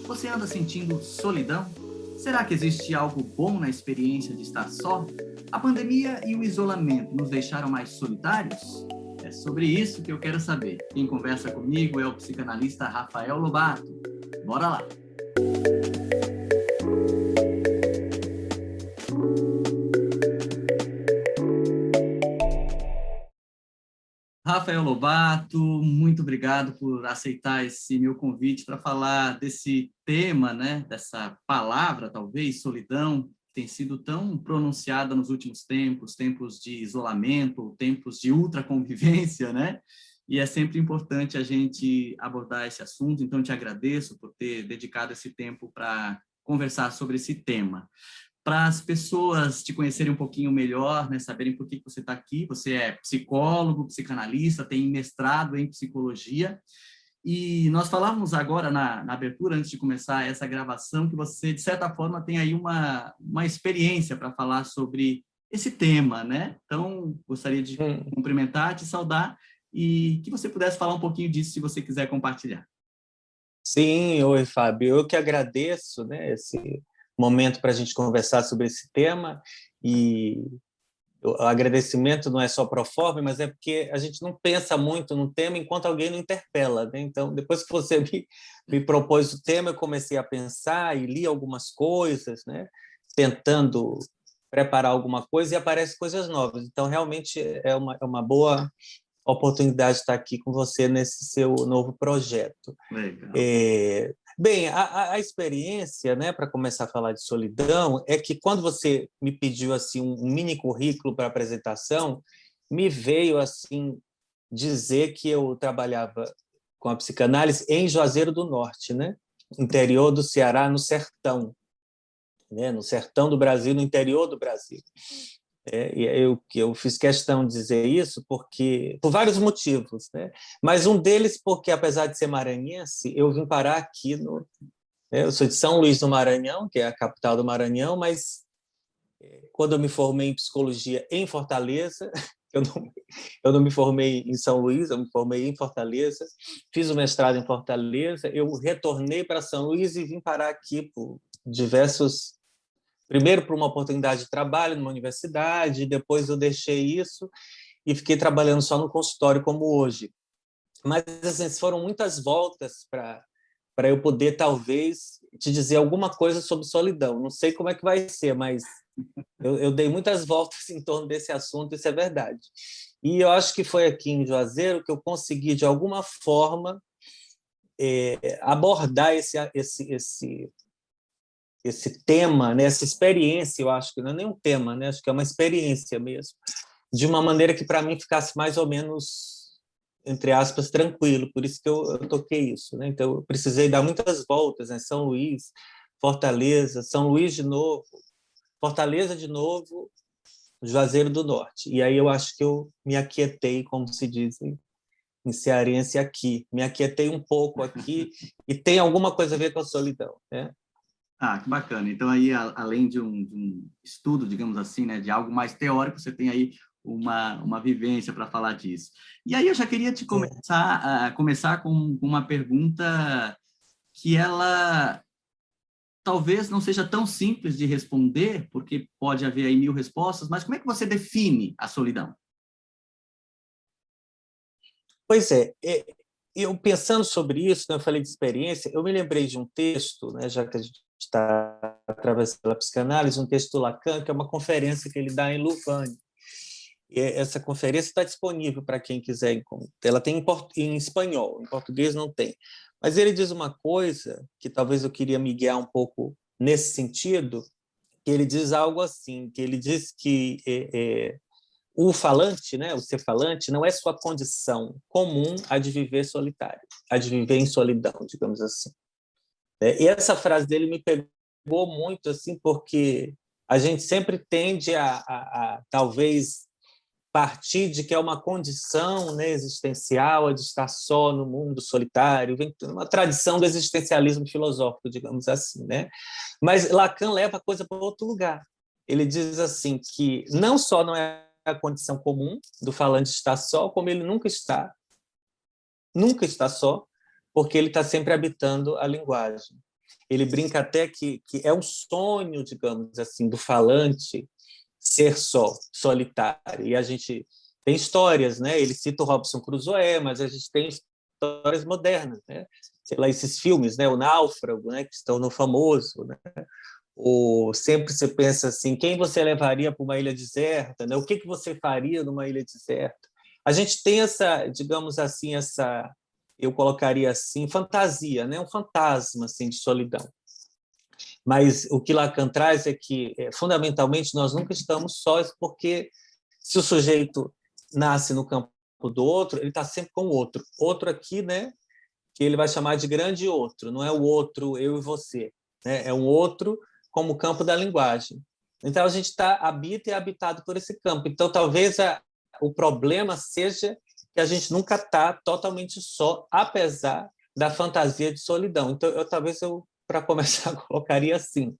Você anda sentindo solidão? Será que existe algo bom na experiência de estar só? A pandemia e o isolamento nos deixaram mais solitários? É sobre isso que eu quero saber. Quem conversa comigo é o psicanalista Rafael Lobato. Bora lá! Rafael Lobato, muito obrigado por aceitar esse meu convite para falar desse tema, né? Dessa palavra, talvez, solidão, que tem sido tão pronunciada nos últimos tempos, tempos de isolamento, tempos de ultraconvivência, né? E é sempre importante a gente abordar esse assunto, então te agradeço por ter dedicado esse tempo para conversar sobre esse tema. Para as pessoas te conhecerem um pouquinho melhor, né, saberem por que você está aqui. Você é psicólogo, psicanalista, tem mestrado em psicologia, e nós falávamos agora na abertura, antes de começar essa gravação, que você, de certa forma, tem aí uma experiência para falar sobre esse tema, né? Então, gostaria de cumprimentar, te saudar, e que você pudesse falar um pouquinho disso, se você quiser compartilhar. Sim, oi, Fábio. Eu que agradeço, né, esse momento para a gente conversar sobre esse tema. E o agradecimento não é só pro forma, mas é porque a gente não pensa muito no tema enquanto alguém não interpela, né? Então, depois que você me propôs o tema, eu comecei a pensar e li algumas coisas, né, tentando preparar alguma coisa, e aparecem coisas novas. Então, realmente é uma boa oportunidade de estar aqui com você nesse seu novo projeto. Legal. Bem, a experiência, né, para começar a falar de solidão, é que quando você me pediu assim um mini currículo para apresentação, me veio assim dizer que eu trabalhava com a psicanálise em Juazeiro do Norte, né, interior do Ceará, no sertão, né, no sertão do Brasil, no interior do Brasil. E eu fiz questão de dizer isso porque por vários motivos, né? Mas um deles porque, apesar de ser maranhense, eu vim parar aqui eu sou de São Luís do Maranhão, que é a capital do Maranhão, mas quando eu me formei em psicologia em Fortaleza, eu não, eu não me formei em São Luís, eu me formei em Fortaleza, fiz o mestrado em Fortaleza, eu retornei para São Luís e vim parar aqui por diversos. Primeiro, por uma oportunidade de trabalho numa universidade, depois eu deixei isso e fiquei trabalhando só no consultório, como hoje. Mas assim, foram muitas voltas para eu poder, talvez, te dizer alguma coisa sobre solidão. Não sei como é que vai ser, mas eu dei muitas voltas em torno desse assunto, isso é verdade. E eu acho que foi aqui em Juazeiro que eu consegui, de alguma forma, abordar esse tema, né, essa experiência. Eu acho que não é nem um tema, né, acho que é uma experiência mesmo, de uma maneira que para mim ficasse mais ou menos, entre aspas, tranquilo. Por isso que eu toquei isso, né? Então eu precisei dar muitas voltas, né? São Luís, Fortaleza, São Luís de novo, Fortaleza de novo, Juazeiro do Norte. E aí eu acho que eu me aquietei, como se diz em cearense, aqui. Me aquietei um pouco aqui e tem alguma coisa a ver com a solidão, né? Ah, que bacana. Então, aí, além de um estudo, digamos assim, né, de algo mais teórico, você tem aí uma vivência para falar disso. E aí eu já queria te começar com uma pergunta que ela talvez não seja tão simples de responder, porque pode haver aí 1000 respostas, mas como é que você define a solidão? Pois é, eu pensando sobre isso, né, eu falei de experiência, eu me lembrei de um texto, né, já que a gente está atravessando pela psicanálise, um texto do Lacan, que é uma conferência que ele dá em Louvain. E essa conferência está disponível para quem quiser. Ela tem em espanhol, em português não tem. Mas ele diz uma coisa que talvez eu queria me guiar um pouco nesse sentido, que ele diz algo assim, que ele diz que o falante, né, o ser falante, não é sua condição comum a de viver solitário, a de viver em solidão, digamos assim. E essa frase dele me pegou muito, assim, porque a gente sempre tende a talvez partir de que é uma condição, né, existencial, a de estar só no mundo solitário, vem uma tradição do existencialismo filosófico, digamos assim, né? Mas Lacan leva a coisa para outro lugar. Ele diz assim que não só não é a condição comum do falante estar só, como ele nunca está só, porque ele está sempre habitando a linguagem. Ele brinca até que é um sonho, digamos assim, do falante ser só, solitário. E a gente tem histórias, né? Ele cita o Robinson Crusoe, mas a gente tem histórias modernas, né? Sei lá, esses filmes, né? O Náufrago, né? Que estão no famoso, né? Ou sempre você pensa assim, quem você levaria para uma ilha deserta, né? O que você faria numa ilha deserta? A gente tem essa, digamos assim, essa, eu colocaria assim, fantasia, né? Um fantasma assim de solidão. Mas o que Lacan traz é que, fundamentalmente, nós nunca estamos sós, porque se o sujeito nasce no campo do outro, ele está sempre com o outro. Outro aqui, né? Que ele vai chamar de grande outro, não é o outro, eu e você, né? É um outro como campo da linguagem. Então, a gente habita e é habitado por esse campo. Então, talvez o problema seja que a gente nunca está totalmente só, apesar da fantasia de solidão. Então, talvez para começar, colocaria assim.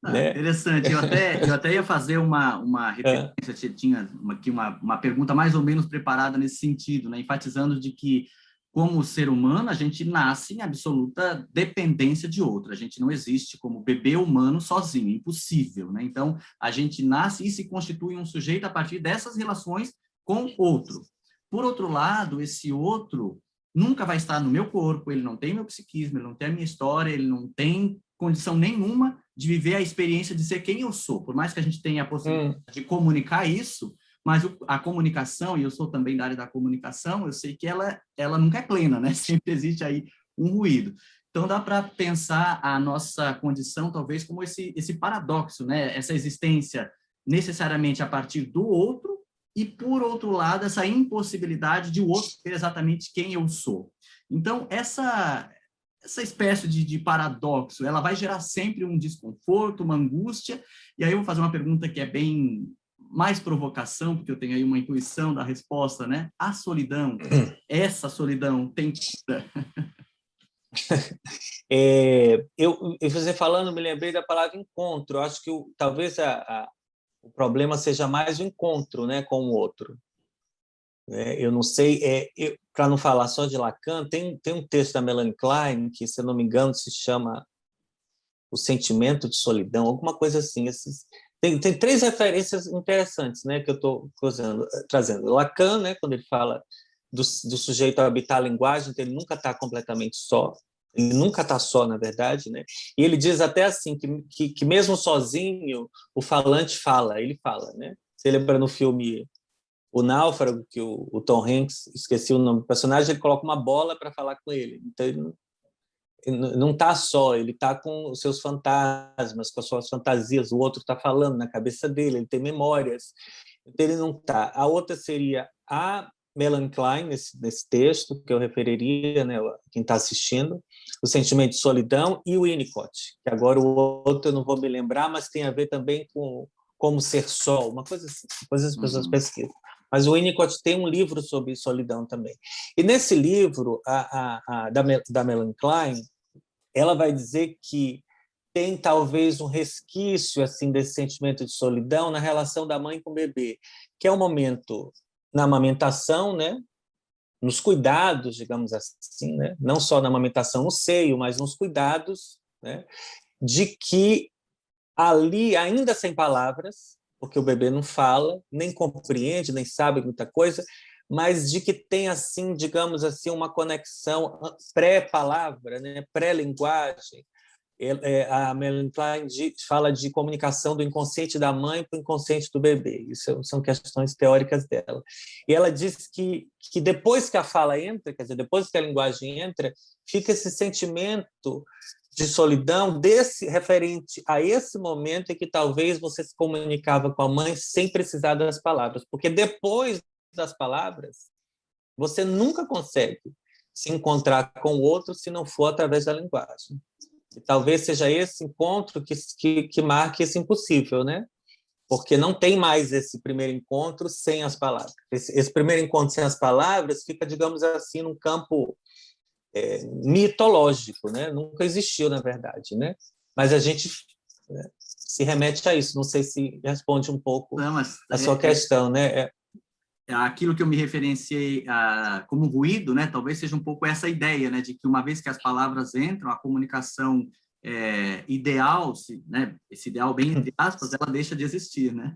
Né? Interessante. Eu até ia fazer uma referência, você tinha aqui uma pergunta mais ou menos preparada nesse sentido, né? Enfatizando de que, como ser humano, a gente nasce em absoluta dependência de outro. A gente não existe como bebê humano sozinho, impossível, né? Então, a gente nasce e se constitui um sujeito a partir dessas relações com outro. Por outro lado, esse outro nunca vai estar no meu corpo, ele não tem meu psiquismo, ele não tem a minha história, ele não tem condição nenhuma de viver a experiência de ser quem eu sou. Por mais que a gente tenha a possibilidade de comunicar isso, mas a comunicação, e eu sou também da área da comunicação, eu sei que ela nunca é plena, né? Sempre existe aí um ruído. Então, dá para pensar a nossa condição, talvez, como esse paradoxo, né? Essa existência necessariamente a partir do outro e, por outro lado, essa impossibilidade de o outro ser exatamente quem eu sou. Então, essa espécie de paradoxo, ela vai gerar sempre um desconforto, uma angústia, e aí eu vou fazer uma pergunta que é bem mais provocação, porque eu tenho aí uma intuição da resposta, né? A solidão, essa solidão tem cura? Você falando, me lembrei da palavra encontro. Eu acho que talvez o problema seja mais o encontro, né, com o outro. Eu não sei, para não falar só de Lacan, tem um texto da Melanie Klein, que, se eu não me engano, se chama O Sentimento de Solidão, alguma coisa assim. Tem 3 referências interessantes, né, que eu estou trazendo. Lacan, né, quando ele fala do sujeito habitar a linguagem, então ele nunca está completamente só, ele nunca está só, na verdade, né? E ele diz até assim, que mesmo sozinho, o falante fala, ele fala, né? Você lembra no filme O Náufrago, que o Tom Hanks, esqueci o nome do personagem, ele coloca uma bola para falar com ele. Então, ele não está só, ele está com os seus fantasmas, com as suas fantasias, o outro está falando na cabeça dele, ele tem memórias. Então, ele não está. A outra seria a Melanie Klein, nesse texto, que eu referiria, né, quem está assistindo, O Sentimento de Solidão, e o Winnicott, que agora o outro eu não vou me lembrar, mas tem a ver também com Como Ser Só, uma coisa assim, depois as pessoas pesquisam. Mas o Winnicott tem um livro sobre solidão também. E nesse livro, da Melanie Klein, ela vai dizer que tem talvez um resquício assim desse sentimento de solidão na relação da mãe com o bebê, que é um momento na amamentação, né? Nos cuidados, digamos assim, né? Não só na amamentação no seio, mas nos cuidados, né? De que ali, ainda sem palavras, porque o bebê não fala, nem compreende, nem sabe muita coisa, mas de que tem, assim, digamos assim, uma conexão pré-palavra, né? Pré-linguagem. A Melanie Klein fala de comunicação do inconsciente da mãe para o inconsciente do bebê. Isso são questões teóricas dela. E ela diz que depois que a fala entra, quer dizer, depois que a linguagem entra, fica esse sentimento de solidão referente a esse momento em que talvez você se comunicava com a mãe sem precisar das palavras, porque depois das palavras você nunca consegue se encontrar com o outro se não for através da linguagem. E talvez seja esse encontro que marque esse impossível, né? Porque não tem mais esse primeiro encontro sem as palavras. Esse primeiro encontro sem as palavras fica, digamos assim, num campo mitológico, né? Nunca existiu, na verdade, né? Mas a gente se remete a isso. Não sei se responde um pouco a sua questão, né? Aquilo que eu me referenciei como ruído, né? Talvez seja um pouco essa ideia, né? De que uma vez que as palavras entram, a comunicação ideal, né, esse ideal bem entre aspas, ela deixa de existir, né?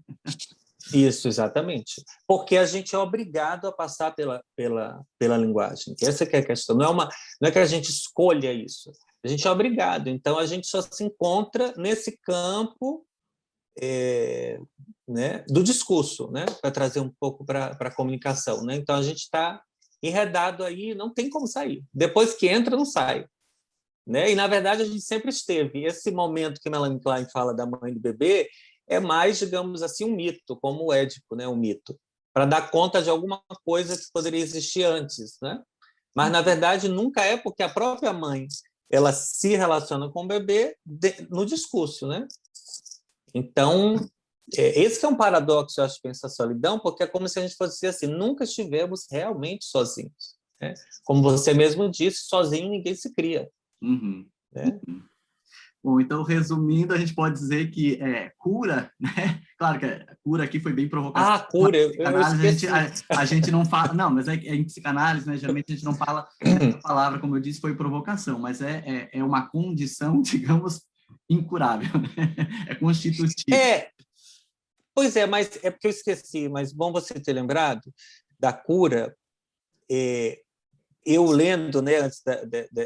Isso, exatamente. Porque a gente é obrigado a passar pela linguagem. Essa que é a questão. Não é que a gente escolha isso. A gente é obrigado. Então, a gente só se encontra nesse campo né, do discurso, né, para trazer um pouco para a comunicação. Né? Então, a gente está enredado aí, não tem como sair. Depois que entra, não sai. Né? E, na verdade, a gente sempre esteve. Esse momento que Melanie Klein fala da mãe do bebê é mais, digamos assim, um mito, como o Édipo, né? Um mito, para dar conta de alguma coisa que poderia existir antes. Né? Mas, na verdade, nunca é, porque a própria mãe ela se relaciona com o bebê no discurso. Né? Então, esse que é um paradoxo, eu acho, pensar solidão, porque é como se a gente fosse dizer assim, nunca estivemos realmente sozinhos. Né? Como você mesmo disse, sozinho ninguém se cria. Uhum. Né? Uhum. Bom, então, resumindo, a gente pode dizer que cura, né? Claro que a cura aqui foi bem provocação. Cura, eu Psicanálise, esqueci. a gente não fala... Não, mas em psicanálise, né, geralmente a gente não fala essa palavra, como eu disse, foi provocação, mas é uma condição, digamos, incurável, né? É constitutiva. Pois é, mas é porque eu esqueci, mas bom você ter lembrado da cura. Eu lendo, né, antes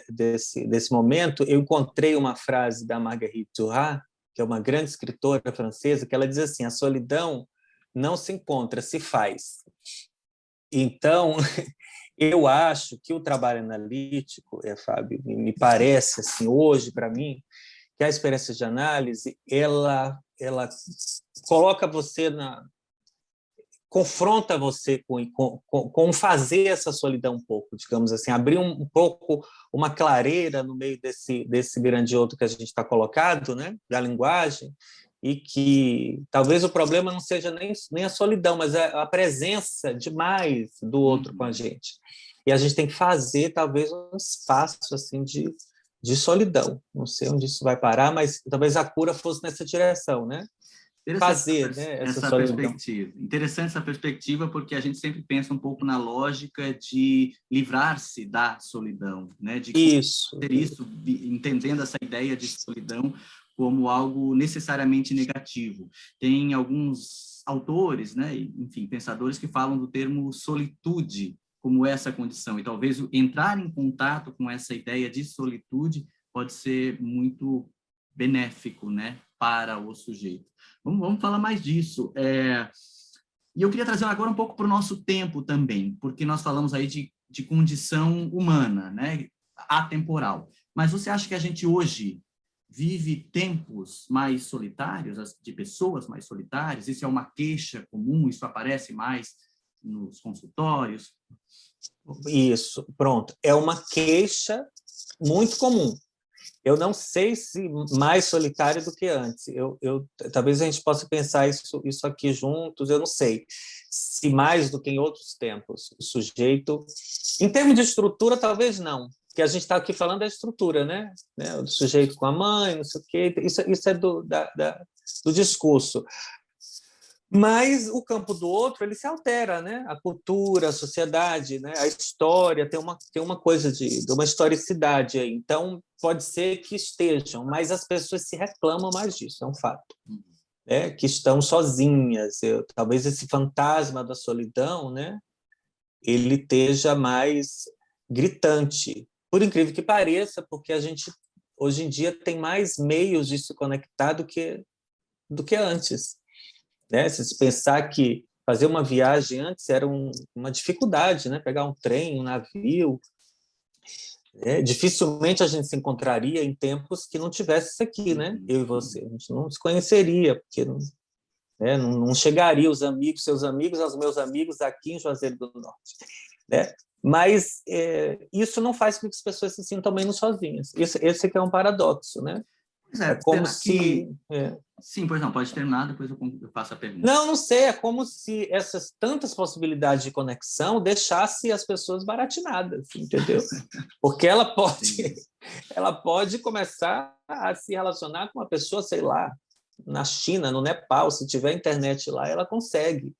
desse momento, eu encontrei uma frase da Marguerite Duras, que é uma grande escritora francesa, que ela diz assim: a solidão não se encontra, se faz. Então, eu acho que o trabalho analítico, Fábio, me parece, assim, hoje, para mim, que a experiência de análise, ela coloca você confronta você com fazer essa solidão um pouco, digamos assim, abrir um pouco uma clareira no meio desse grande outro que a gente está colocado, né, da linguagem, e que talvez o problema não seja nem a solidão, mas a presença demais do outro com a gente. E a gente tem que fazer, talvez, um espaço assim de solidão. Não sei onde isso vai parar, mas talvez a cura fosse nessa direção, né? Fazer, né, essa solidão. Perspectiva. Interessante essa perspectiva, porque a gente sempre pensa um pouco na lógica de livrar-se da solidão, né? De ter isso, entendendo essa ideia de solidão como algo necessariamente negativo. Tem alguns autores, né, enfim, pensadores que falam do termo solitude como essa condição, e talvez entrar em contato com essa ideia de solitude pode ser muito benéfico, né, para o sujeito. Vamos falar mais disso. E eu queria trazer agora um pouco para o nosso tempo também, porque nós falamos aí de condição humana, né, atemporal. Mas você acha que a gente hoje vive tempos mais solitários, de pessoas mais solitárias? Isso é uma queixa comum? Isso aparece mais nos consultórios? Isso, pronto. É uma queixa muito comum. Eu não sei se mais solitário do que antes. Talvez a gente possa pensar isso aqui juntos, eu não sei. Se mais do que em outros tempos. O sujeito... Em termos de estrutura, talvez não. Porque a gente está aqui falando da estrutura, né? O sujeito com a mãe, não sei o quê. Isso é do discurso. Mas o campo do outro ele se altera, né? A cultura, a sociedade, né? A história tem uma coisa de uma historicidade aí. Então pode ser que estejam, mas as pessoas se reclamam mais disso, é um fato, né? Que estão sozinhas. Talvez esse fantasma da solidão, né? Ele esteja mais gritante, por incrível que pareça, porque a gente hoje em dia tem mais meios de se conectar do que antes. Né? Se pensar que fazer uma viagem antes era uma dificuldade, né? Pegar um trem, um navio. Dificilmente a gente se encontraria em tempos que não tivesse isso aqui, né? Eu e você. A gente não se conheceria, porque não chegaria seus amigos aos meus amigos aqui em Juazeiro do Norte. Né? Mas isso não faz com que as pessoas se sintam menos sozinhas. Esse que é um paradoxo, né? É como se... Sim, pois não, pode terminar, depois eu faço a pergunta. Não sei, é como se essas tantas possibilidades de conexão deixasse as pessoas baratinadas, entendeu? Porque ela pode começar a se relacionar com uma pessoa, sei lá, na China, no Nepal, se tiver internet lá, ela consegue.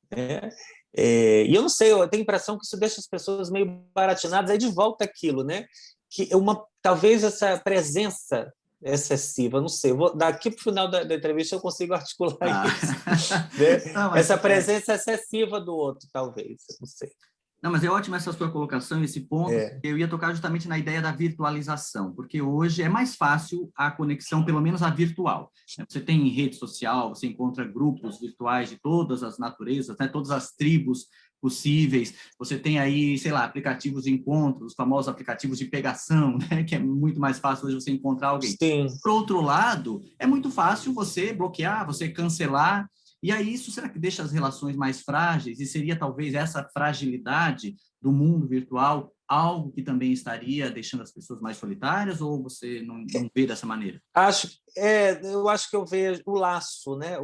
Né? E eu não sei, eu tenho a impressão que isso deixa as pessoas meio baratinadas, aí de volta aquilo, né? Que talvez essa presença excessiva, não sei. Daqui para o final da entrevista eu consigo articular isso. Né? Não, Essa presença excessiva do outro, talvez, não sei. Não, mas é ótima essa sua colocação, esse ponto. É. Eu ia tocar justamente na ideia da virtualização, porque hoje é mais fácil a conexão, pelo menos a virtual. Você tem rede social, você encontra grupos virtuais de todas as naturezas, né, todas as tribos possíveis. Você tem aí, sei lá, aplicativos de encontros, os famosos aplicativos de pegação, né, que é muito mais fácil hoje você encontrar alguém. Sim. Por outro lado, é muito fácil você bloquear, você cancelar. E aí, isso será que deixa as relações mais frágeis? E seria talvez essa fragilidade do mundo virtual algo que também estaria deixando as pessoas mais solitárias, ou você não vê dessa maneira? Eu acho que eu vejo o laço, né?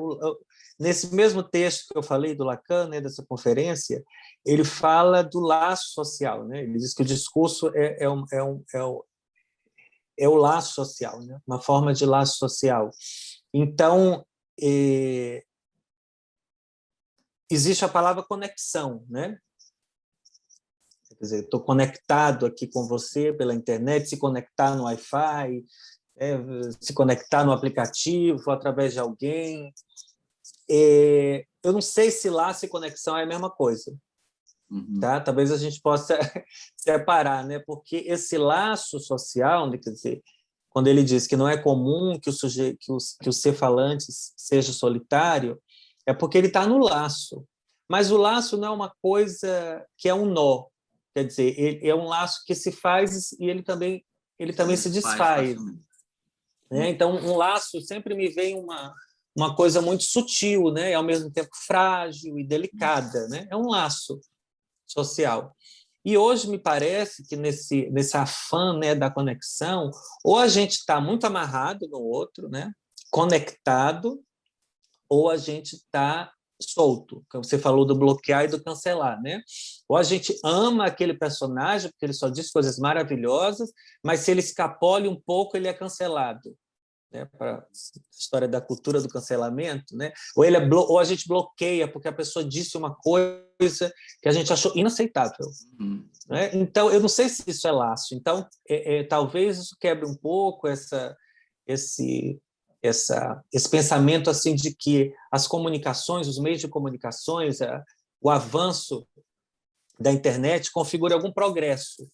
Nesse mesmo texto que eu falei do Lacan, né, dessa conferência, ele fala do laço social, né? Ele diz que o discurso é o laço social, né? Uma forma de laço social. Então, existe a palavra conexão, né? Quer dizer, estou conectado aqui com você pela internet, se conectar no Wi-Fi, se conectar no aplicativo através de alguém. Eu não sei se laço e conexão é a mesma coisa. Tá? Talvez a gente possa separar, né? Porque esse laço social, né? Quer dizer, quando ele diz que não é comum que o ser falante seja solitário, é porque ele está no laço. Mas o laço não é uma coisa que é um nó. Quer dizer, é um laço que se faz e ele também se desfaz. Né? Então, um laço sempre me vem uma coisa muito sutil, né? E ao mesmo tempo frágil e delicada. Né? É um laço social. E hoje me parece que nesse afã, né, da conexão, ou a gente está muito amarrado no outro, né, conectado, ou a gente está solto. Você falou do bloquear e do cancelar, né? Ou a gente ama aquele personagem porque ele só diz coisas maravilhosas, mas se ele escapole um pouco, ele é cancelado. Né, para a história da cultura do cancelamento, né? Ou a gente bloqueia porque a pessoa disse uma coisa que a gente achou inaceitável. Né? Então, eu não sei se isso é laço. Então, talvez isso quebre um pouco esse pensamento assim de que as comunicações, os meios de comunicações, o avanço da internet configura algum progresso.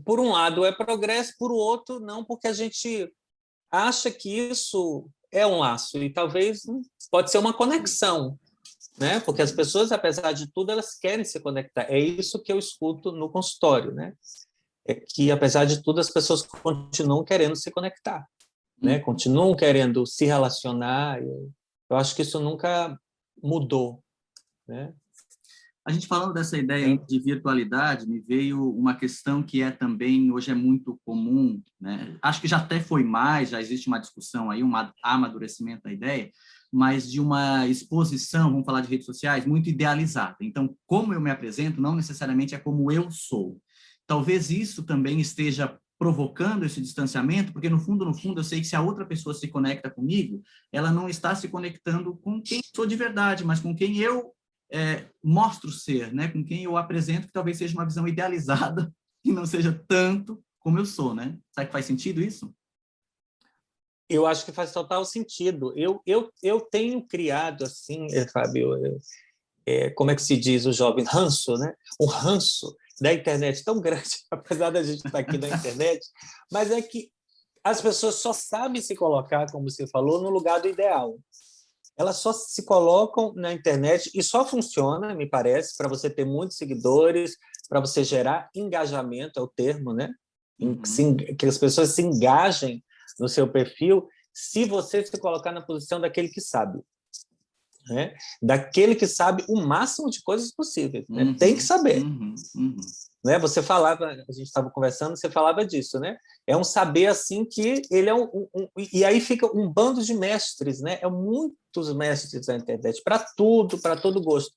Por um lado é progresso, por outro não, porque a gente acha que isso é um laço e talvez pode ser uma conexão, né? Porque as pessoas, apesar de tudo, elas querem se conectar. É isso que eu escuto no consultório, né? É que, apesar de tudo, as pessoas continuam querendo se conectar, né? Continuam querendo se relacionar. Eu acho que isso nunca mudou, né? A gente falando dessa ideia de virtualidade, me veio uma questão que também, hoje é muito comum, né? Acho que já até foi mais, já existe uma discussão aí, um amadurecimento da ideia, mas de uma exposição, vamos falar de redes sociais, muito idealizada. Então, como eu me apresento, não necessariamente é como eu sou. Talvez isso também esteja provocando esse distanciamento, porque no fundo, eu sei que se a outra pessoa se conecta comigo, ela não está se conectando com quem sou de verdade, mas com quem eu mostro ser, né? Com quem eu apresento, que talvez seja uma visão idealizada e não seja tanto como eu sou, né? Será que faz sentido isso? Eu acho que faz total sentido. Eu tenho criado, assim, Fábio, como é que se diz o jovem? Ranço, né? Um ranço da internet tão grande, apesar da gente estar aqui na internet, mas é que as pessoas só sabem se colocar, como você falou, no lugar do ideal. Elas só se colocam na internet e só funciona, me parece, para você ter muitos seguidores, para você gerar engajamento, é o termo, né? Que as pessoas se engajem no seu perfil, se você se colocar na posição daquele que sabe. Né? Daquele que sabe o máximo de coisas possíveis. Né? Tem que saber. Né? Você falava, a gente estava conversando, você falava disso, né? É um saber assim que ele é e aí fica um bando de mestres, né? É muitos mestres na internet para tudo, para todo gosto.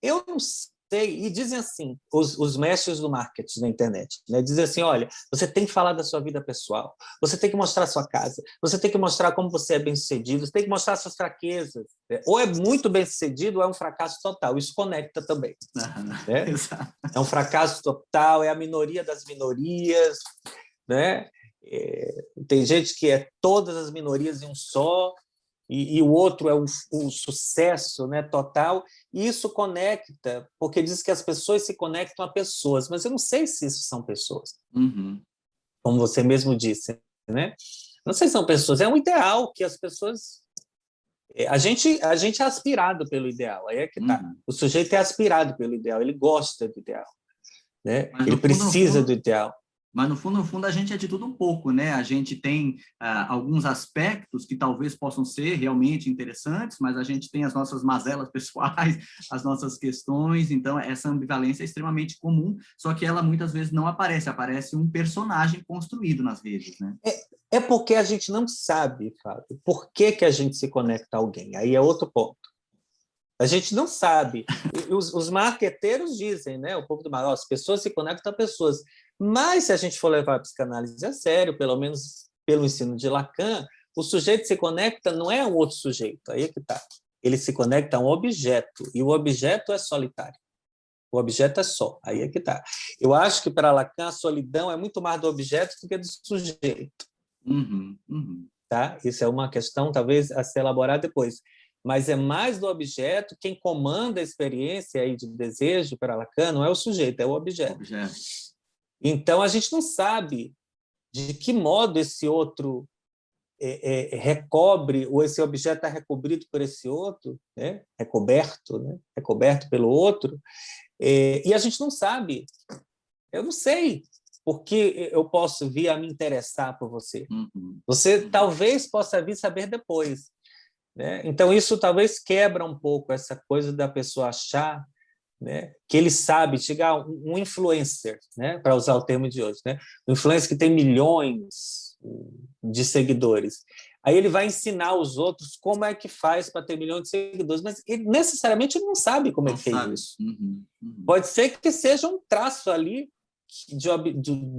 Eu não sei, e dizem assim, os mestres do marketing na internet, né? Dizem assim, olha, você tem que falar da sua vida pessoal, você tem que mostrar a sua casa, você tem que mostrar como você é bem-sucedido, você tem que mostrar suas fraquezas. Né? Ou é muito bem-sucedido ou é um fracasso total. Isso conecta também. Né? É um fracasso total, é a minoria das minorias, né? Tem gente que é todas as minorias em um só, e o outro é o sucesso, né, total. E isso conecta, porque diz que as pessoas se conectam a pessoas, mas eu não sei se isso são pessoas, como você mesmo disse, né? Não sei se são pessoas, é um ideal que as pessoas... A gente é aspirado pelo ideal, aí é que tá. O sujeito é aspirado pelo ideal, ele gosta do ideal, né? Mas Ele no fundo, precisa do ideal. Mas, no fundo, a gente é de tudo um pouco, né? A gente tem alguns aspectos que talvez possam ser realmente interessantes, mas a gente tem as nossas mazelas pessoais, as nossas questões, então essa ambivalência é extremamente comum, só que ela muitas vezes não aparece, aparece um personagem construído nas redes, né? É porque a gente não sabe, Fábio, por que a gente se conecta a alguém. Aí é outro ponto. A gente não sabe. Os marqueteiros dizem, né? O povo do mal, as pessoas se conectam a pessoas. Mas, se a gente for levar a psicanálise a sério, pelo menos pelo ensino de Lacan, o sujeito se conecta não é a um outro sujeito. Aí é que está. Ele se conecta a um objeto, e o objeto é solitário. O objeto é só. Aí é que está. Eu acho que, para Lacan, a solidão é muito mais do objeto do que do sujeito. Tá? Isso é uma questão, talvez, a ser elaborada depois. Mas é mais do objeto, quem comanda a experiência aí de desejo para Lacan não é o sujeito, é o objeto. Então, a gente não sabe de que modo esse outro recobre, ou esse objeto é recobrido por esse outro, né? Recoberto pelo outro, e a gente não sabe. Eu não sei porque eu posso vir a me interessar por você. Você talvez possa vir saber depois. Né? Então, isso talvez quebra um pouco essa coisa da pessoa achar, né, que ele sabe chegar um influencer, né, para usar o termo de hoje, né, um influencer que tem milhões de seguidores. Aí ele vai ensinar os outros como é que faz para ter milhões de seguidores, mas ele, necessariamente ele não sabe como ele fez isso. Pode ser que seja um traço ali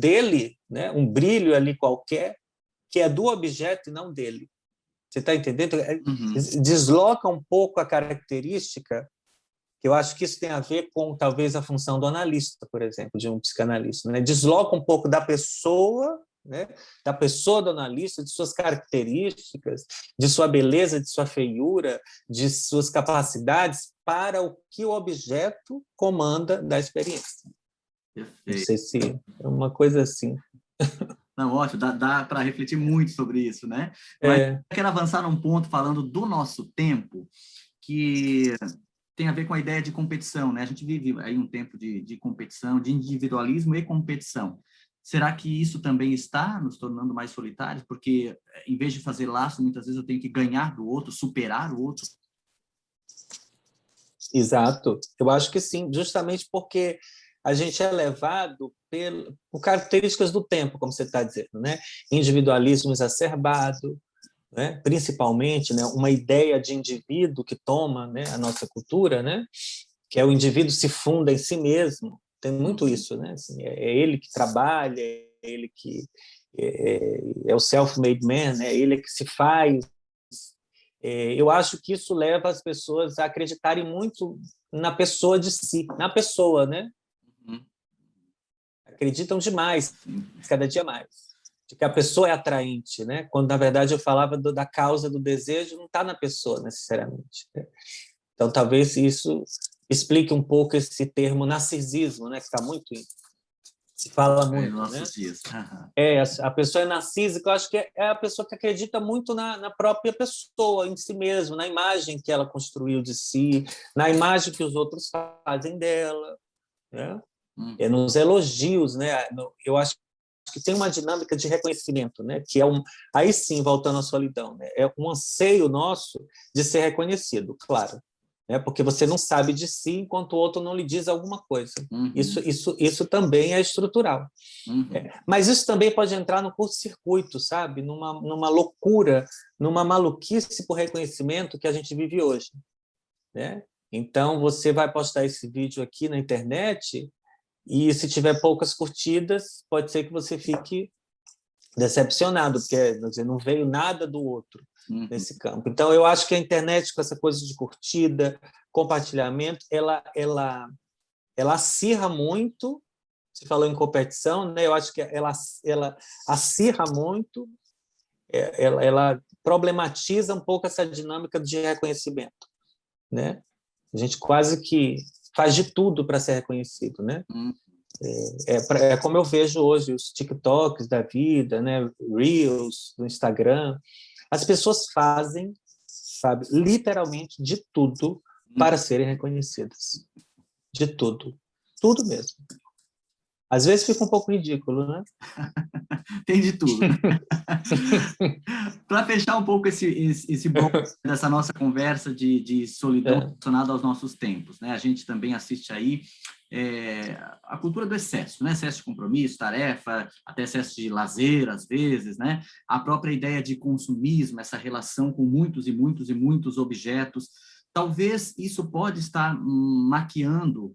dele, né, um brilho ali qualquer, que é do objeto e não dele. Você está entendendo? Desloca um pouco a característica, que eu acho que isso tem a ver com, talvez, a função do analista, por exemplo, de um psicanalista. Né? Desloca um pouco da pessoa, né? Da pessoa do analista, de suas características, de sua beleza, de sua feiura, de suas capacidades, para o que o objeto comanda da experiência. Perfeito. Não sei se é uma coisa assim. Não, ótimo, dá para refletir muito sobre isso, né? Eu quero avançar num ponto falando do nosso tempo, que tem a ver com a ideia de competição, né? A gente vive aí um tempo de competição, de individualismo e competição. Será que isso também está nos tornando mais solitários? Porque, em vez de fazer laço, muitas vezes eu tenho que ganhar do outro, superar o outro. Exato. Eu acho que sim, justamente porque a gente é levado por características do tempo, como você está dizendo, né? Individualismo exacerbado, né? Principalmente, né? Uma ideia de indivíduo que toma, né? A nossa cultura, né? Que é o indivíduo se funda em si mesmo. Tem muito isso, né? Assim, é ele que trabalha, é ele que é o self-made man, né? Ele que se faz. Eu acho que isso leva as pessoas a acreditarem muito na pessoa de si, na pessoa, né? Acreditam demais, cada dia mais, de que a pessoa é atraente, né? Quando, na verdade, eu falava da causa do desejo, não está na pessoa, necessariamente. Né? Então, talvez isso explique um pouco esse termo narcisismo, né? Que está muito... Se fala muito, né? A pessoa é narcísica, eu acho que é a pessoa que acredita muito na própria pessoa, em si mesma, na imagem que ela construiu de si, na imagem que os outros fazem dela, né? Nos elogios, né? Eu acho que tem uma dinâmica de reconhecimento, né? Que é aí sim, voltando à solidão, né? É um anseio nosso de ser reconhecido, claro, né? Porque você não sabe de si enquanto o outro não lhe diz alguma coisa. Isso também é estrutural. Mas isso também pode entrar no curto-circuito, sabe? Numa loucura, numa maluquice por reconhecimento que a gente vive hoje, né? Então, você vai postar esse vídeo aqui na internet e, se tiver poucas curtidas, pode ser que você fique decepcionado, porque não veio nada do outro nesse campo. Então, eu acho que a internet, com essa coisa de curtida, compartilhamento, ela acirra muito Você falou em competição, né? Eu acho que ela acirra muito, ela problematiza um pouco essa dinâmica de reconhecimento, né? A gente quase que faz de tudo para ser reconhecido, né? É como eu vejo hoje os TikToks da vida, né? Reels do Instagram. As pessoas fazem, sabe, literalmente de tudo para serem reconhecidas. De tudo. Tudo mesmo. Às vezes fica um pouco ridículo, né? Tem de tudo. Para fechar um pouco esse bloco dessa nossa conversa de solidão relacionada aos nossos tempos, né? A gente também assiste aí a cultura do excesso, né? Excesso de compromisso, tarefa, até excesso de lazer, às vezes, né? A própria ideia de consumismo, essa relação com muitos e muitos e muitos objetos. Talvez isso pode estar maquiando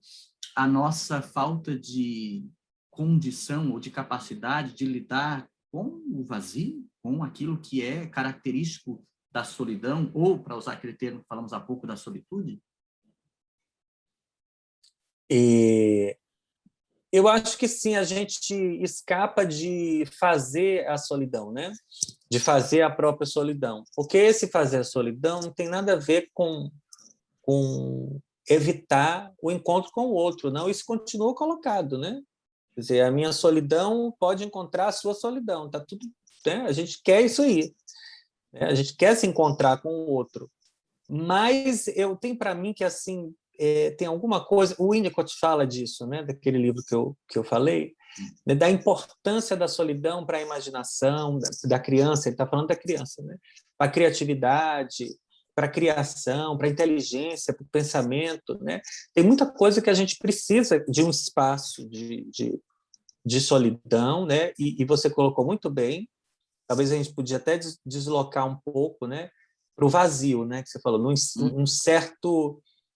a nossa falta de condição ou de capacidade de lidar com o vazio, com aquilo que é característico da solidão, ou, para usar aquele termo que falamos há pouco, da solitude? Eu acho que sim, a gente escapa de fazer a solidão, né? De fazer a própria solidão. Porque esse fazer a solidão não tem nada a ver com evitar o encontro com o outro, não. Isso continua colocado, né? Quer dizer, a minha solidão pode encontrar a sua solidão, tá tudo, né? A gente quer isso aí, né? A gente quer se encontrar com o outro. Mas eu tenho para mim que assim tem alguma coisa. O Winnicott fala disso, né? Daquele livro que eu falei, né? Da importância da solidão para a imaginação da criança. Ele está falando da criança, né? Para a criatividade, para a criação, para a inteligência, para o pensamento, né? Tem muita coisa que a gente precisa de um espaço de solidão, né? E você colocou muito bem. Talvez a gente podia até deslocar um pouco, né? Para o vazio, né? Que você falou,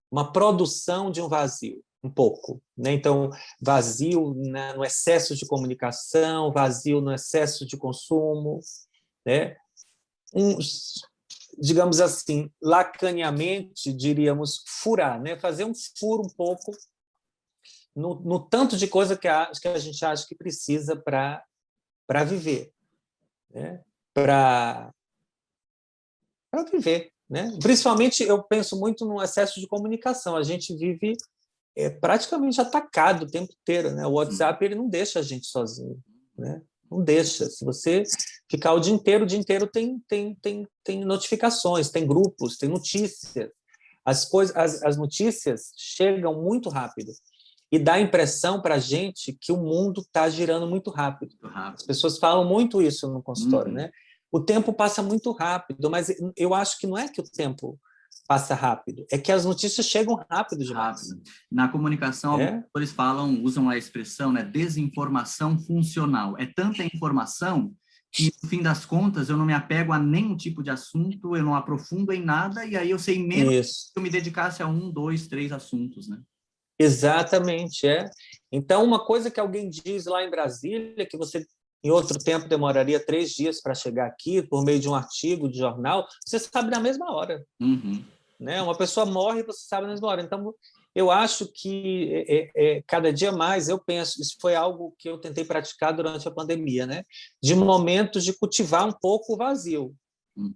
uma produção de um vazio, um pouco, né? Então, vazio, né, no excesso de comunicação, vazio no excesso de consumo, né? Digamos assim, lacaniamente, diríamos furar, né? Fazer um furo um pouco no tanto de coisa que a gente acha que precisa para viver, né? Para viver, né? Principalmente, eu penso muito no excesso de comunicação. A gente vive praticamente atacado o tempo inteiro, né? O WhatsApp ele não deixa a gente sozinho, né? Não deixa. Se você ficar o dia inteiro tem notificações, tem grupos, tem notícias. As notícias chegam muito rápido e dá a impressão para a gente que o mundo está girando muito rápido. As pessoas falam muito isso no consultório, né? O tempo passa muito rápido, mas eu acho que não é que o tempo passa rápido, é que as notícias chegam rápido demais. Na comunicação, alguns autores usam a expressão, né, desinformação funcional. É tanta informação que, no fim das contas, eu não me apego a nenhum tipo de assunto, eu não aprofundo em nada, e aí eu sei menos se eu me dedicasse a 1, 2, 3 assuntos, né? Exatamente, Então, uma coisa que alguém diz lá em Brasília, que você, em outro tempo, demoraria 3 dias para chegar aqui, por meio de um artigo de jornal, você sabe na mesma hora. Né? Uma pessoa morre e você sabe na mesma hora. Então, eu acho que cada dia mais, eu penso, isso foi algo que eu tentei praticar durante a pandemia, né? De momentos de cultivar um pouco o vazio.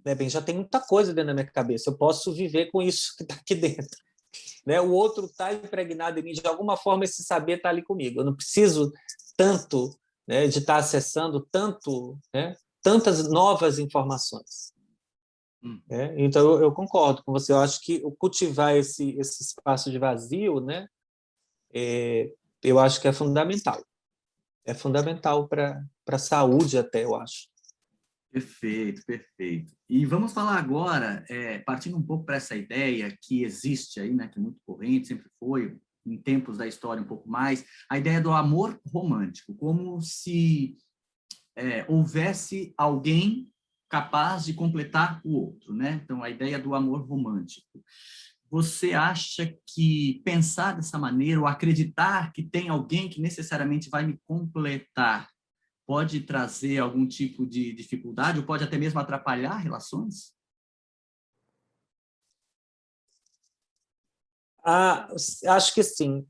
Né? Bem, já tem muita coisa dentro da minha cabeça, eu posso viver com isso que está aqui dentro. Né? O outro está impregnado em mim, de alguma forma esse saber está ali comigo. Eu não preciso tanto, né, de estar acessando né, tantas novas informações. Então, eu concordo com você. Eu acho que cultivar esse espaço de vazio, né, eu acho que é fundamental. É fundamental para a saúde até, eu acho. Perfeito, perfeito. E vamos falar agora, partindo um pouco para essa ideia que existe aí, né, que é muito corrente, sempre foi, em tempos da história um pouco mais, a ideia do amor romântico, como se houvesse alguém capaz de completar o outro, né? Então, a ideia do amor romântico. Você acha que pensar dessa maneira, ou acreditar que tem alguém que necessariamente vai me completar, pode trazer algum tipo de dificuldade ou pode até mesmo atrapalhar relações? Acho que sim.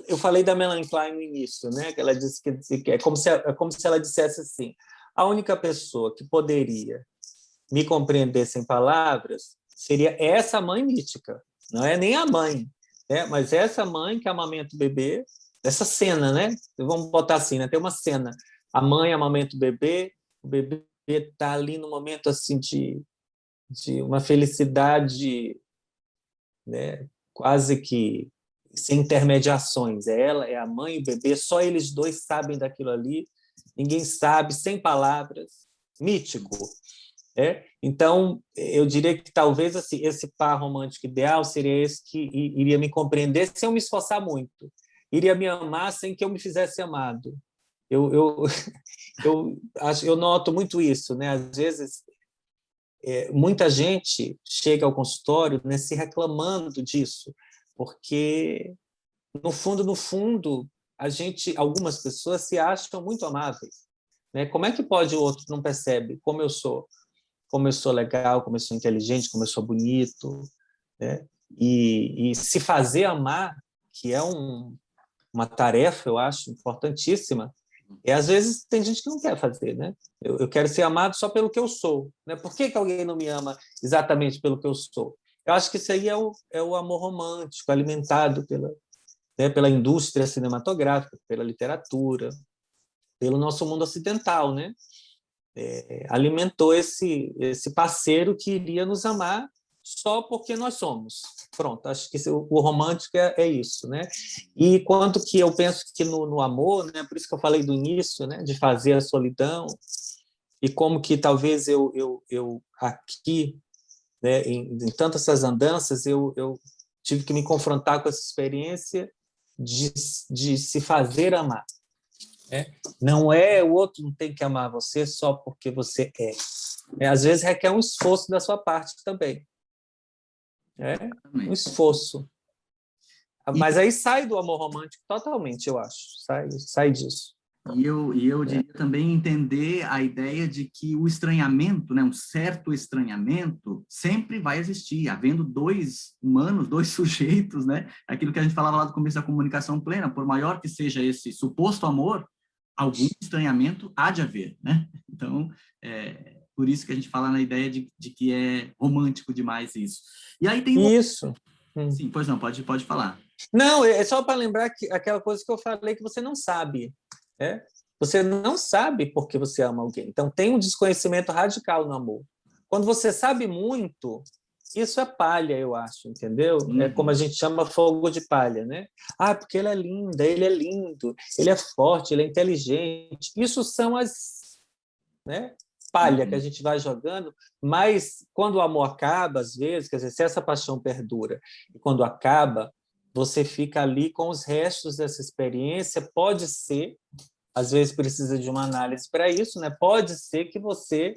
eu falei da Melanie Klein no início, né? Que ela disse que é como se ela dissesse assim: a única pessoa que poderia me compreender sem palavras seria essa mãe mítica, não é nem a mãe, né? Mas essa mãe que amamenta o bebê, essa cena, né? Vamos botar assim, né? Tem uma cena, a mãe amamenta o bebê está ali no momento assim de uma felicidade, né? Quase que sem intermediações. É ela, é a mãe e o bebê, só eles dois sabem daquilo ali, ninguém sabe, sem palavras, mítico. Então, eu diria que talvez assim, esse par romântico ideal seria esse que iria me compreender sem eu me esforçar muito, iria me amar sem que eu me fizesse amado. Eu, eu noto muito isso, né? Às vezes, muita gente chega ao consultório, né, se reclamando disso, porque no fundo, algumas pessoas se acham muito amáveis, né? Como é que pode o outro não percebe como eu sou legal, como eu sou inteligente, como eu sou bonito, né? E se fazer amar, que é uma tarefa, eu acho, importantíssima, e às vezes tem gente que não quer fazer, né? Eu quero ser amado só pelo que eu sou, né? Por que alguém não me ama exatamente pelo que eu sou? Eu acho que isso aí é o amor romântico, alimentado pela indústria cinematográfica, pela literatura, pelo nosso mundo ocidental, né? Alimentou esse parceiro que iria nos amar só porque nós somos. Pronto, acho que o romântico é isso, né? E quanto que eu penso que no amor, né? Por isso que eu falei do início, né? De fazer a solidão, e como que talvez eu aqui, né? Em tantas essas andanças, eu tive que me confrontar com essa experiência de se fazer amar. Não é o outro não tem que amar você só porque você é. Às vezes requer um esforço da sua parte também. Um esforço. Mas aí sai do amor romântico totalmente, eu acho. Sai disso. E eu diria também entender a ideia de que o estranhamento, né, um certo estranhamento, sempre vai existir, havendo dois humanos, dois sujeitos, né? Aquilo que a gente falava lá do começo da comunicação plena, por maior que seja esse suposto amor, algum estranhamento há de haver, né? Então, por isso que a gente fala na ideia de que é romântico demais isso. E aí tem isso. Sim, pois não, pode falar. Não, é só para lembrar que aquela coisa que eu falei que você não sabe. Você não sabe porque você ama alguém. Então, tem um desconhecimento radical no amor. Quando você sabe muito, isso é palha, eu acho, entendeu? É como a gente chama fogo de palha, né? Ah, porque ele é linda, ele é lindo, ele é forte, ele é inteligente. Isso são as, né, palha que a gente vai jogando, mas quando o amor acaba, às vezes, quer dizer, se essa paixão perdura e quando acaba, você fica ali com os restos dessa experiência, pode ser, às vezes precisa de uma análise para isso, né? Pode ser que você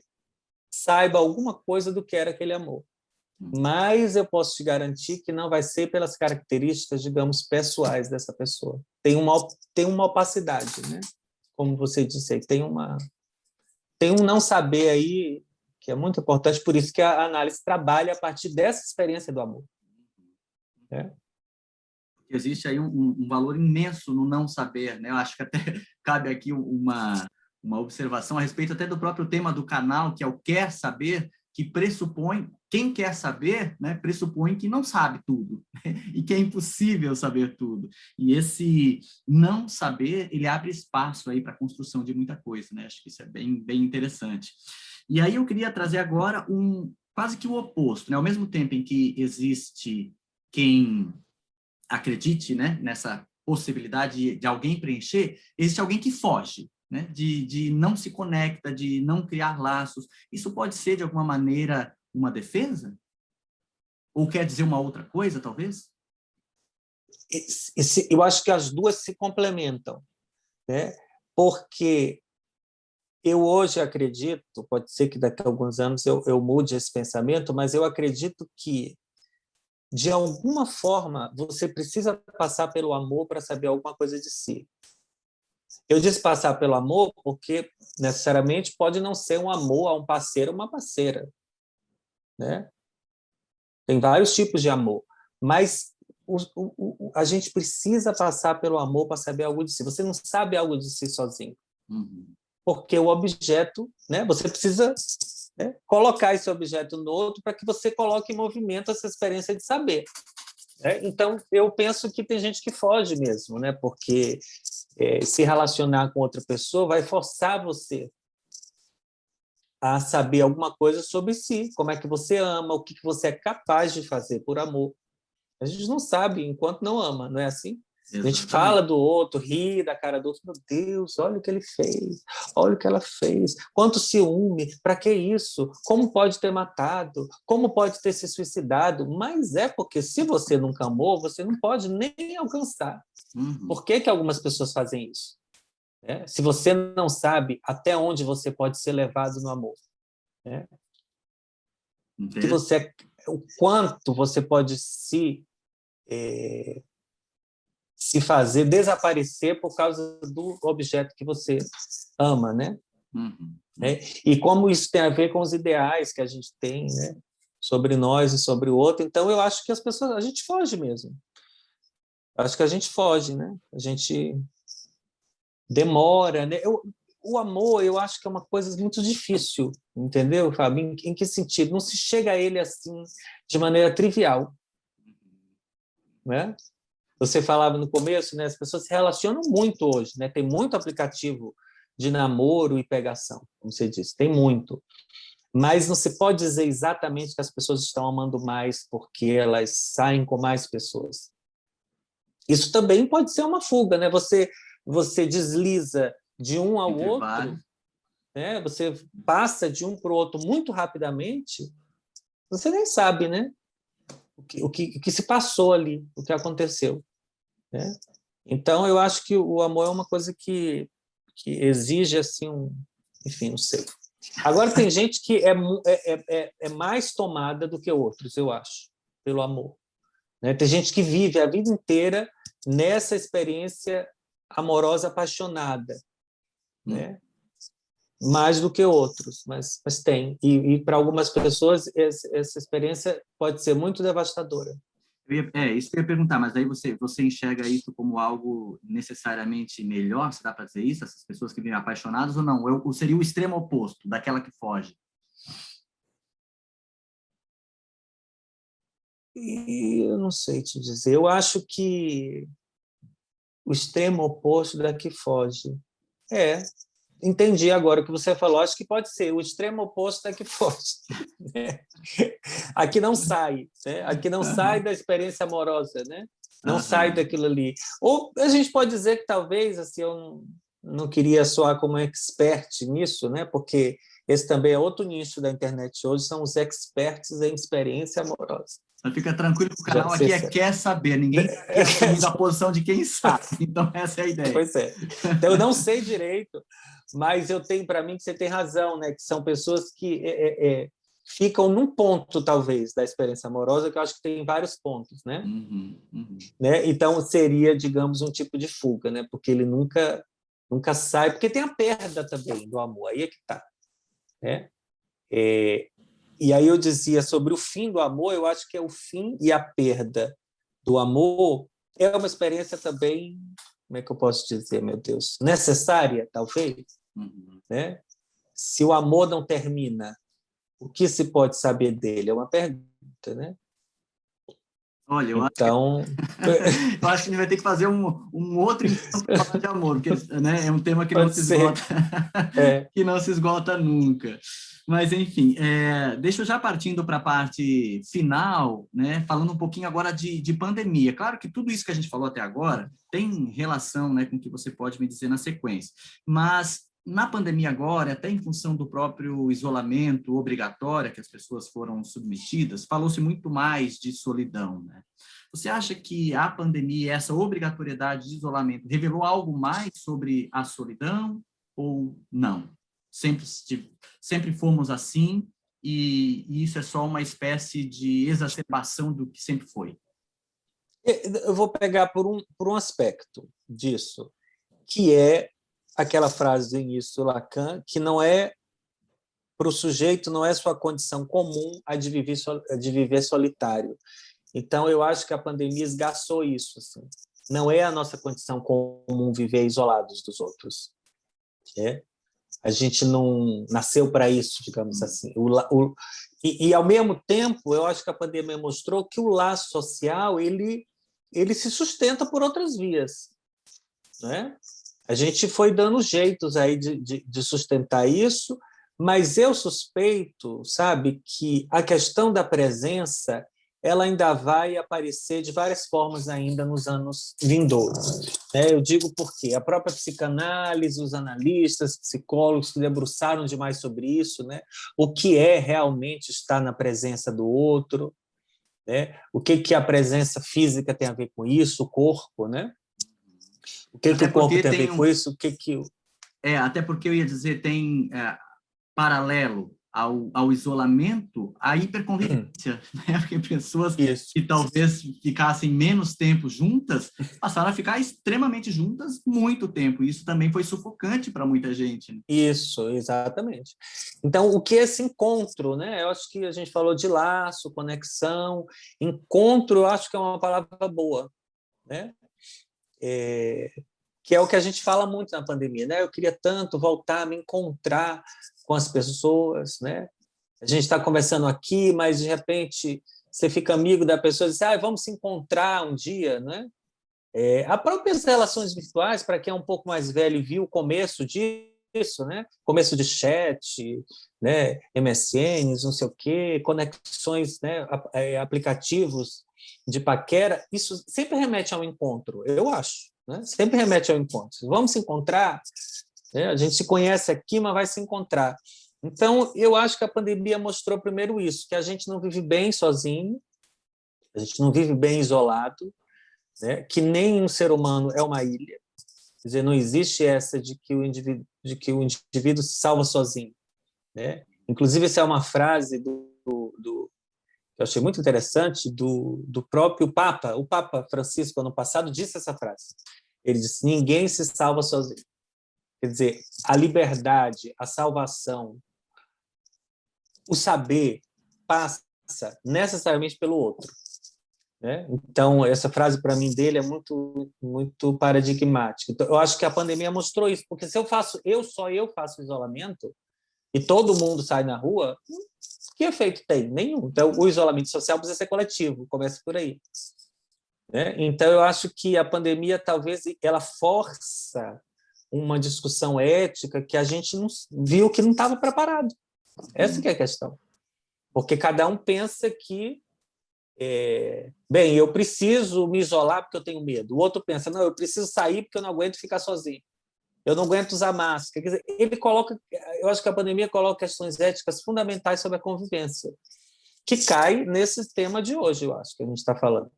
saiba alguma coisa do que era aquele amor. Mas eu posso te garantir que não vai ser pelas características, digamos, pessoais dessa pessoa. Tem uma opacidade, né? Como você disse aí, tem um não saber aí que é muito importante, por isso que a análise trabalha a partir dessa experiência do amor. Existe aí um valor imenso no não saber, né? Eu acho que até cabe aqui uma observação a respeito até do próprio tema do canal, que é o quer saber, que pressupõe, quem quer saber, né, pressupõe que não sabe tudo, e que é impossível saber tudo. E esse não saber, ele abre espaço aí para a construção de muita coisa, né? Acho que isso é bem, bem interessante. E aí eu queria trazer agora quase que o oposto, né? Ao mesmo tempo em que existe quem acredite, né, nessa possibilidade de alguém preencher, existe alguém que foge, né, de não se conecta, de não criar laços. Isso pode ser, de alguma maneira, uma defesa? Ou quer dizer uma outra coisa, talvez? Eu acho que as duas se complementam, né? Porque eu hoje acredito, pode ser que daqui a alguns anos eu mude esse pensamento, mas eu acredito que de alguma forma, você precisa passar pelo amor para saber alguma coisa de si. Eu disse passar pelo amor porque, necessariamente, pode não ser um amor a um parceiro ou uma parceira, né? Tem vários tipos de amor. Mas a gente precisa passar pelo amor para saber algo de si. Você não sabe algo de si sozinho. Uhum. Porque o objeto, né, você precisa, né, colocar esse objeto no outro para que você coloque em movimento essa experiência de saber. Né? Então, eu penso que tem gente que foge mesmo, né, porque se relacionar com outra pessoa vai forçar você a saber alguma coisa sobre si, como é que você ama, o que você é capaz de fazer por amor. A gente não sabe enquanto não ama, não é assim? A gente Exatamente. fala do outro, ri da cara do outro, meu Deus, olha o que ele fez, olha o que ela fez, quanto ciúme, para que isso? Como pode ter matado? Como pode ter se suicidado? Mas é porque se você nunca amou, você não pode nem alcançar. Uhum. Por que algumas pessoas fazem isso? Se você não sabe até onde você pode ser levado no amor, né? Que você, o quanto você pode se fazer desaparecer por causa do objeto que você ama, né? Uhum. E como isso tem a ver com os ideais que a gente tem, né? Sobre nós e sobre o outro. Então, eu acho que as pessoas, a gente foge mesmo. Acho que a gente foge, né? A gente demora, né? O amor, eu acho que é uma coisa muito difícil, entendeu, Fábio? Em que sentido? Não se chega a ele assim de maneira trivial, né? Você falava no começo, né? As pessoas se relacionam muito hoje, né? Tem muito aplicativo de namoro e pegação, como você disse, tem muito. Mas não se pode dizer exatamente que as pessoas estão amando mais porque elas saem com mais pessoas. Isso também pode ser uma fuga, né? Você desliza de um ao Entre outro, vários. né? Você passa de um para o outro muito rapidamente, você nem sabe, né? O que se passou ali, o que aconteceu, né? Então, eu acho que o amor é uma coisa que exige, assim, enfim, não sei. Agora, tem gente que é mais tomada do que outros, eu acho, pelo amor. Né? Tem gente que vive a vida inteira nessa experiência amorosa apaixonada, né? Mais do que outros, mas tem. E para algumas pessoas, essa experiência pode ser muito devastadora. Isso que eu ia perguntar, mas aí você enxerga isso como algo necessariamente melhor, se dá para dizer isso, essas pessoas que vivem apaixonadas ou não? Ou seria o extremo oposto, daquela que foge? E eu não sei te dizer. Eu acho que o extremo oposto da que foge. Entendi agora o que você falou. Acho que pode ser o extremo oposto da que foge. Aqui não sai, né? Aqui não sai da experiência amorosa, né? Não sai Aham. daquilo ali. Ou a gente pode dizer que talvez, assim, eu não queria soar como expert nisso, né? Porque esse também é outro nicho da internet hoje, são os experts em experiência amorosa. Mas fica tranquilo que o Já canal sei aqui se... quer saber, ninguém está aqui assumindo a posição de quem sabe, então essa é a ideia. Pois é. Então, eu não sei direito, mas eu tenho para mim que você tem razão, né? Que são pessoas que ficam num ponto, talvez, da experiência amorosa, que eu acho que tem vários pontos, né? Uhum, uhum. Então, seria, digamos, um tipo de fuga, né? Porque ele nunca sai, porque tem a perda também do amor, aí é que está, né? E aí eu dizia sobre o fim do amor, eu acho que é o fim e a perda do amor é uma experiência também, como é que eu posso dizer, meu Deus, necessária, talvez, Uhum. né? Se o amor não termina, o que se pode saber dele? É uma pergunta, né? Olha, eu acho Então, eu acho que a gente vai ter que fazer um outro encontro para falar de amor, porque, né, é um tema que não pode se esgota, ser. É, que não se esgota nunca. Mas, enfim, deixa eu já partindo para a parte final, né, falando um pouquinho agora de pandemia. Claro que tudo isso que a gente falou até agora tem relação, né, com o que você pode me dizer na sequência, mas na pandemia agora, até em função do próprio isolamento obrigatório que as pessoas foram submetidas, falou-se muito mais de solidão, né? Você acha que a pandemia, essa obrigatoriedade de isolamento, revelou algo mais sobre a solidão ou não? Sempre fomos assim e isso é só uma espécie de exacerbação do que sempre foi? eu vou pegar por um aspecto disso, que é aquela frase do início do Lacan, que não é para o sujeito, não é sua condição comum a de viver solitário. Então, eu acho que a pandemia esgaçou isso. Assim. Não é a nossa condição comum viver isolados dos outros. É? A gente não nasceu para isso, digamos assim. Ao mesmo tempo, eu acho que a pandemia mostrou que o laço social ele se sustenta por outras vias. Né? A gente foi dando jeitos aí de sustentar isso, mas eu suspeito, sabe, que a questão da presença ela ainda vai aparecer de várias formas ainda nos anos vindouros. Né? Eu digo porque a própria psicanálise, os analistas, psicólogos se debruçaram demais sobre isso, né? O que é realmente estar na presença do outro, né? O que a presença física tem a ver com isso, o corpo, né? O que o corpo tem a ver com isso, até porque eu ia dizer, tem paralelo ao isolamento, a hiperconvivência, né? Porque pessoas que talvez ficassem menos tempo juntas, passaram a ficar extremamente juntas muito tempo. Isso também foi sufocante para muita gente. Né? Isso, exatamente. Então, o que é esse encontro? Né? Eu acho que a gente falou de laço, conexão. Encontro, eu acho que é uma palavra boa. Né? Que é o que a gente fala muito na pandemia. Né? Eu queria tanto voltar a me encontrar com as pessoas, né? A gente está conversando aqui, mas de repente você fica amigo da pessoa e diz, vamos se encontrar um dia, né? As próprias relações virtuais, para quem é um pouco mais velho e viu o começo disso, né? Começo de chat, né? MSNs, não sei o quê, conexões, né? Aplicativos de paquera, isso sempre remete ao encontro, eu acho, né? Sempre remete ao encontro. Vamos se encontrar. A gente se conhece aqui, mas vai se encontrar. Então, eu acho que a pandemia mostrou primeiro isso, que a gente não vive bem sozinho, a gente não vive bem isolado, né? Que nenhum ser humano é uma ilha. Quer dizer, não existe essa de que o indivíduo se salva sozinho. Né? Inclusive, essa é uma frase que eu achei muito interessante, do próprio Papa. O Papa Francisco, ano passado, disse essa frase. Ele disse, ninguém se salva sozinho. Quer dizer, a liberdade, a salvação, o saber passa necessariamente pelo outro. Né? Então, essa frase, para mim, dele é muito, muito paradigmática. Então, eu acho que a pandemia mostrou isso, porque se só eu faço isolamento e todo mundo sai na rua, que efeito tem? Nenhum. Então, o isolamento social precisa ser coletivo, começa por aí. Né? Então, eu acho que a pandemia, talvez, ela força uma discussão ética que a gente não viu que não estava preparado. Essa que é a questão. Porque cada um pensa que, bem, eu preciso me isolar porque eu tenho medo. O outro pensa, não, eu preciso sair porque eu não aguento ficar sozinho. Eu não aguento usar máscara. Quer dizer, eu acho que a pandemia coloca questões éticas fundamentais sobre a convivência, que cai nesse tema de hoje, eu acho, que a gente está falando.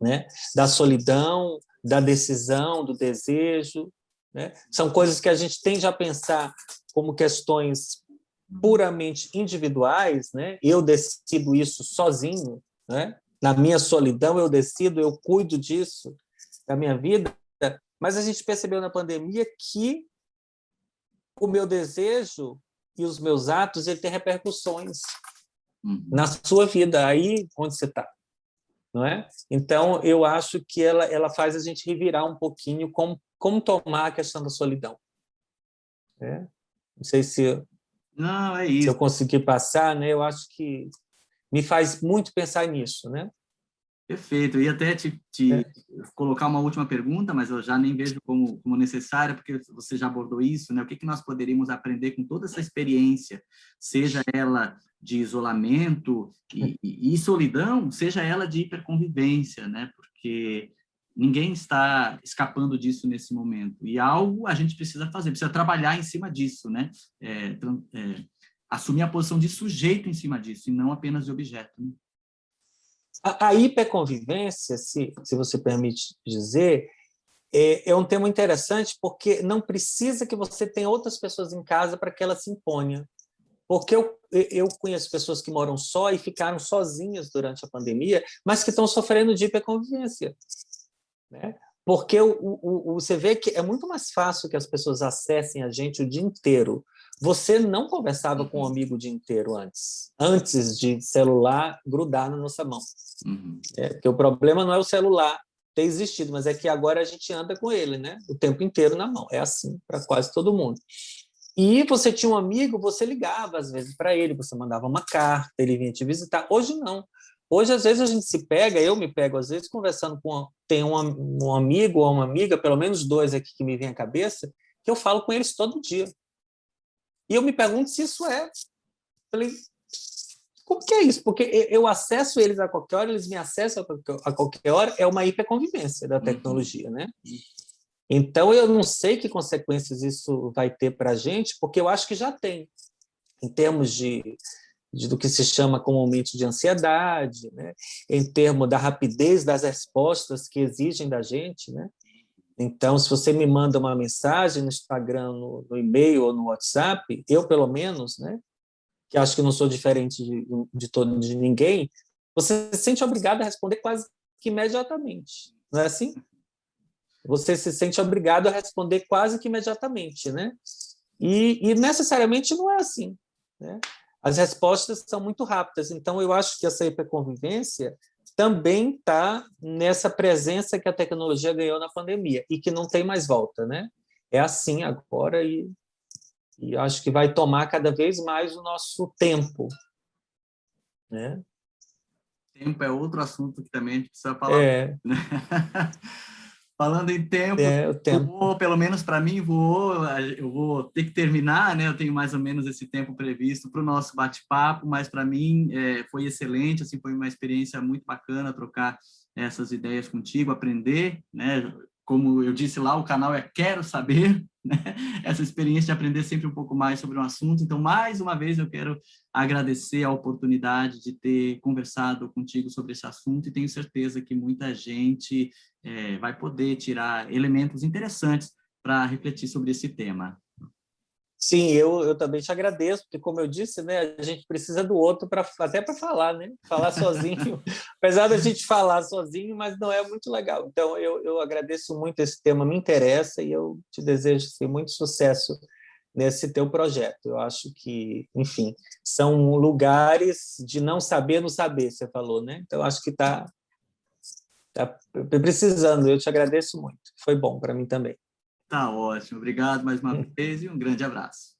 Né? Da solidão, da decisão, do desejo. Né? São coisas que a gente tende a pensar como questões puramente individuais, né? Eu decido isso sozinho, né? Na minha solidão eu decido, eu cuido disso, da minha vida, mas a gente percebeu na pandemia que o meu desejo e os meus atos ele tem repercussões na sua vida, aí onde você está. Não é? Então, eu acho que ela faz a gente revirar um pouquinho como tomar a questão da solidão. Né? Não sei se eu consegui passar, né? Eu acho que me faz muito pensar nisso. Né? Perfeito. Eu ia até te colocar uma última pergunta, mas eu já nem vejo como necessária, porque você já abordou isso. Né? O que nós poderíamos aprender com toda essa experiência, seja ela de isolamento e solidão, seja ela de hiperconvivência, né? Porque ninguém está escapando disso nesse momento. E algo a gente precisa fazer, precisa trabalhar em cima disso, né? Assumir a posição de sujeito em cima disso, e não apenas de objeto. Né? A hiperconvivência, se você permite dizer, é um tema interessante porque não precisa que você tenha outras pessoas em casa para que ela se imponha. Porque eu conheço pessoas que moram só e ficaram sozinhas durante a pandemia, mas que estão sofrendo de hiperconvivência. Né? Porque você vê que é muito mais fácil que as pessoas acessem a gente o dia inteiro Você não conversava com um amigo o dia inteiro antes de celular grudar na nossa mão. Porque o problema não é o celular ter existido, mas é que agora a gente anda com ele, né? O tempo inteiro na mão. É assim para quase todo mundo. E você tinha um amigo, você ligava às vezes para ele, você mandava uma carta, ele vinha te visitar. Hoje não. Hoje, às vezes, a gente se pega, eu me pego, às vezes, conversando com... Tem um amigo ou uma amiga, pelo menos 2 aqui que me vem à cabeça, que eu falo com eles todo dia. E eu me pergunto se isso é... Falei, como que é isso? Porque eu acesso eles a qualquer hora, eles me acessam a qualquer hora, é uma hiperconvivência da tecnologia, né? Então, eu não sei que consequências isso vai ter para a gente, porque eu acho que já tem, em termos do que se chama comumente de ansiedade, né? Em termos da rapidez das respostas que exigem da gente, né? Então, se você me manda uma mensagem no Instagram, no e-mail ou no WhatsApp, eu, pelo menos, né, que acho que não sou diferente de ninguém, você se sente obrigado a responder quase que imediatamente. Não é assim? Você se sente obrigado a responder quase que imediatamente, né? E necessariamente não é assim, né? As respostas são muito rápidas. Então, eu acho que essa hiperconvivência também está nessa presença que a tecnologia ganhou na pandemia e que não tem mais volta, né? É assim agora e acho que vai tomar cada vez mais o nosso tempo, né? Tempo é outro assunto que também a gente precisa falar, né? Falando em tempo, o tempo. pelo menos para mim, eu vou ter que terminar, né? Eu tenho mais ou menos esse tempo previsto para o nosso bate-papo, mas para mim foi excelente, assim, foi uma experiência muito bacana trocar essas ideias contigo, aprender, né? Como eu disse lá, o canal é Quero Saber, né? Essa experiência de aprender sempre um pouco mais sobre um assunto. Então, mais uma vez, eu quero agradecer a oportunidade de ter conversado contigo sobre esse assunto e tenho certeza que muita gente vai poder tirar elementos interessantes para refletir sobre esse tema. Sim, eu também te agradeço, porque, como eu disse, né, a gente precisa do outro até para falar, né? Falar sozinho, apesar da gente falar sozinho, mas não é muito legal. Então, eu agradeço muito, esse tema me interessa e eu te desejo assim, muito sucesso nesse teu projeto. Eu acho que, enfim, são lugares de não saber no saber, você falou, né? Então, acho que está precisando. Eu te agradeço muito. Foi bom para mim também. Tá ótimo. Obrigado mais uma vez e um grande abraço.